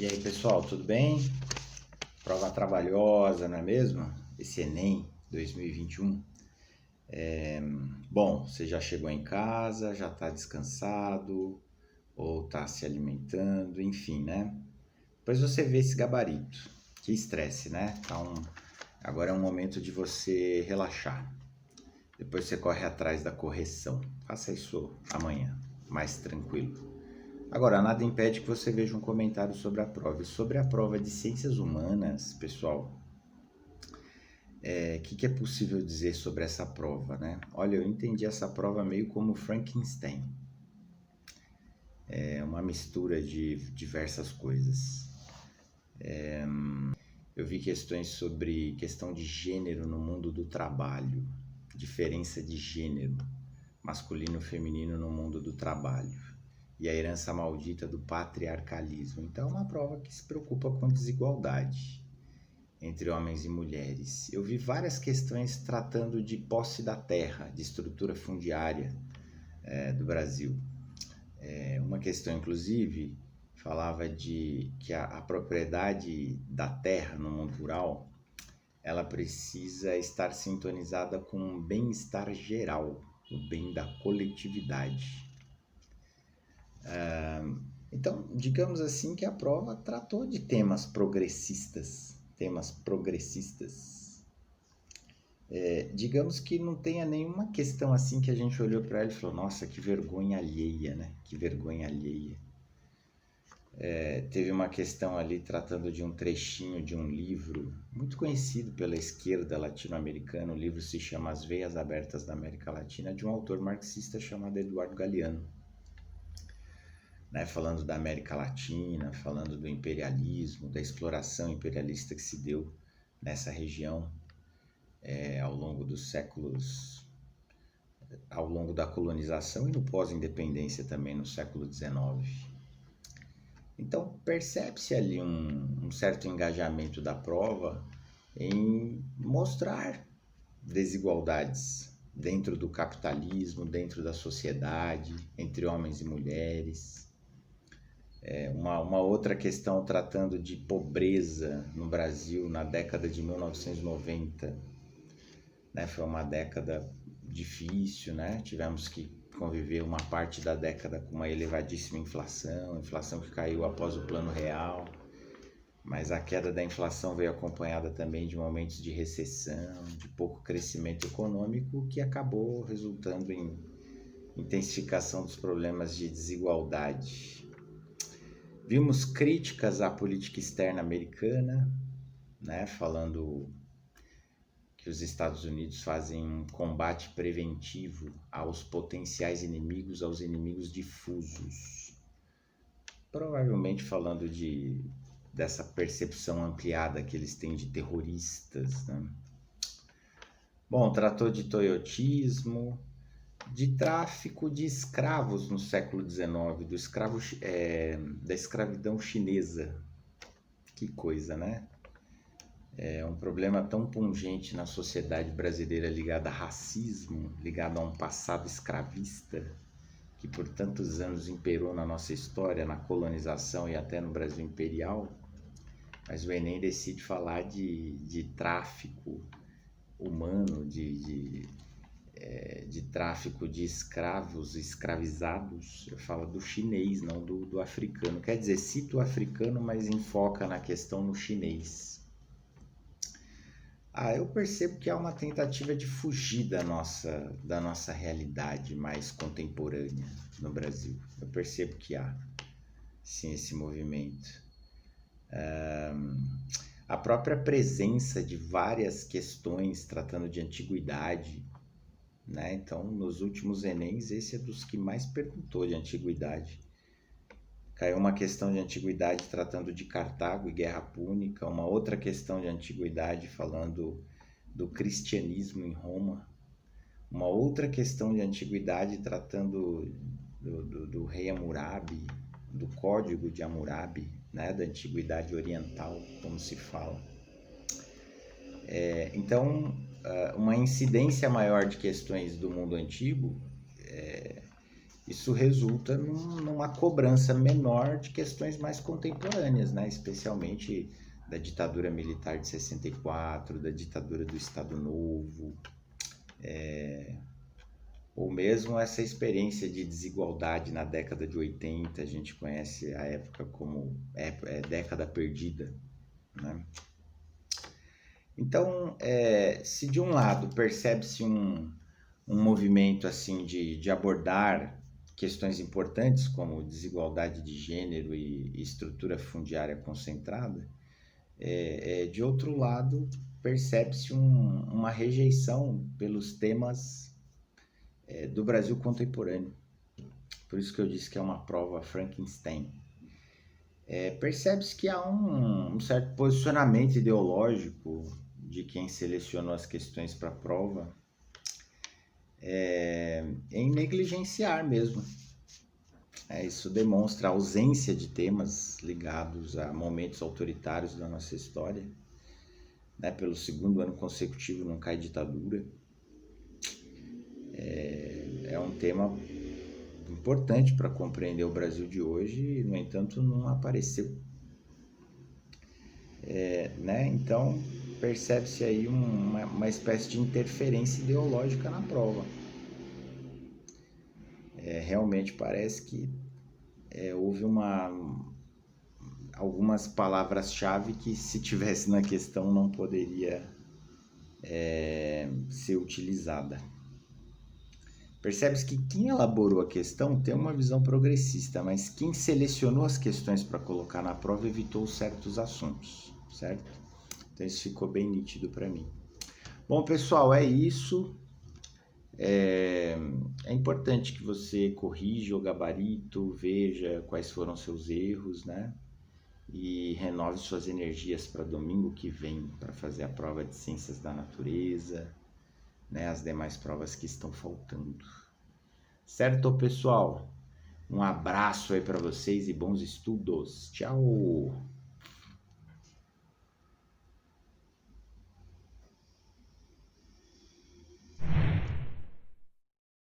E aí, pessoal, tudo bem? Prova trabalhosa, não é mesmo? Esse Enem 2021. Bom, você já chegou em casa, já está descansado, ou está se alimentando, enfim, né? Depois você vê esse gabarito. Que estresse, né? Então, agora é um momento de você relaxar. Depois você corre atrás da correção. Faça isso amanhã, mais tranquilo. Agora, nada impede que você veja um comentário sobre a prova. E sobre a prova de ciências humanas, pessoal, o que é possível dizer sobre essa prova, né? Olha, eu entendi essa prova meio como Frankenstein. É uma mistura de diversas coisas. Eu vi questões sobre questão de gênero no mundo do trabalho, diferença de gênero, masculino e feminino no mundo do trabalho, e a herança maldita do patriarcalismo. Então, é uma prova que se preocupa com desigualdade entre homens e mulheres. Eu vi várias questões tratando de posse da terra, de estrutura fundiária do Brasil. Uma questão, inclusive, falava de que a propriedade da terra no mundo rural, ela precisa estar sintonizada com um bem-estar geral, o bem da coletividade. Então, digamos assim que a prova tratou de temas progressistas. Digamos que não tenha nenhuma questão assim que a gente olhou para ela e falou, nossa, que vergonha alheia, né? Que vergonha alheia. Teve uma questão ali tratando de um trechinho de um livro muito conhecido pela esquerda latino-americana. O livro se chama As Veias Abertas da América Latina, de um autor marxista chamado Eduardo Galeano. Né, falando da América Latina, falando do imperialismo, da exploração imperialista que se deu nessa região ao longo dos séculos, ao longo da colonização e no pós-independência também no século XIX. Então percebe-se ali um certo engajamento da prova em mostrar desigualdades dentro do capitalismo, dentro da sociedade, entre homens e mulheres. Uma outra questão tratando de pobreza no Brasil na década de 1990, né? Foi uma década difícil, né? Tivemos que conviver uma parte da década com uma elevadíssima inflação que caiu após o Plano Real, mas a queda da inflação veio acompanhada também de momentos de recessão, de pouco crescimento econômico, que acabou resultando em intensificação dos problemas de desigualdade. Vimos críticas à política externa americana, né, falando que os Estados Unidos fazem um combate preventivo aos potenciais inimigos, aos inimigos difusos. Provavelmente falando dessa percepção ampliada que eles têm de terroristas, né? Bom, tratou de toyotismo, de tráfico de escravos no século XIX, da escravidão chinesa. Que coisa, né? É um problema tão pungente na sociedade brasileira ligado a racismo, ligado a um passado escravista, que por tantos anos imperou na nossa história, na colonização e até no Brasil imperial. Mas o Enem decide falar de tráfico humano, de tráfico de escravos, escravizados. Eu falo do chinês, não do africano. Quer dizer, cita o africano, mas enfoca na questão no chinês. Eu percebo que há uma tentativa de fugir da nossa realidade mais contemporânea no Brasil. Eu percebo que há, sim, esse movimento. A própria presença de várias questões tratando de antiguidade, né? Então, nos últimos Enems, esse é dos que mais perguntou de antiguidade. Caiu uma questão de antiguidade tratando de Cartago e Guerra Púnica, uma outra questão de antiguidade falando do cristianismo em Roma, uma outra questão de antiguidade tratando do rei Hammurabi, do código de Hammurabi, né, da antiguidade oriental, como se fala. Então, uma incidência maior de questões do mundo antigo isso resulta numa cobrança menor de questões mais contemporâneas, né? Especialmente da ditadura militar de 64, da ditadura do Estado Novo, ou mesmo essa experiência de desigualdade na década de 80, a gente conhece a época como década perdida, né? Então, se de um lado percebe-se um movimento assim de abordar questões importantes como desigualdade de gênero e estrutura fundiária concentrada, de outro lado percebe-se uma rejeição pelos temas do Brasil contemporâneo. Por isso que eu disse que é uma prova Frankenstein. Percebe-se que há um certo posicionamento ideológico de quem selecionou as questões para a prova, em negligenciar mesmo. Isso demonstra a ausência de temas ligados a momentos autoritários da nossa história, né? Pelo segundo ano consecutivo não cai ditadura. É um tema importante para compreender o Brasil de hoje e, no entanto, não apareceu. Né? Então, percebe-se aí uma espécie de interferência ideológica na prova. Realmente parece que houve algumas palavras-chave que, se tivesse na questão, não poderia ser utilizada. Percebe-se que quem elaborou a questão tem uma visão progressista, mas quem selecionou as questões para colocar na prova evitou certos assuntos, certo? Então isso ficou bem nítido para mim. Bom, pessoal, é isso. É importante que você corrija o gabarito, veja quais foram seus erros, né? E renove suas energias para domingo que vem, para fazer a prova de Ciências da Natureza, né? As demais provas que estão faltando. Certo, pessoal? Um abraço aí para vocês e bons estudos. Tchau!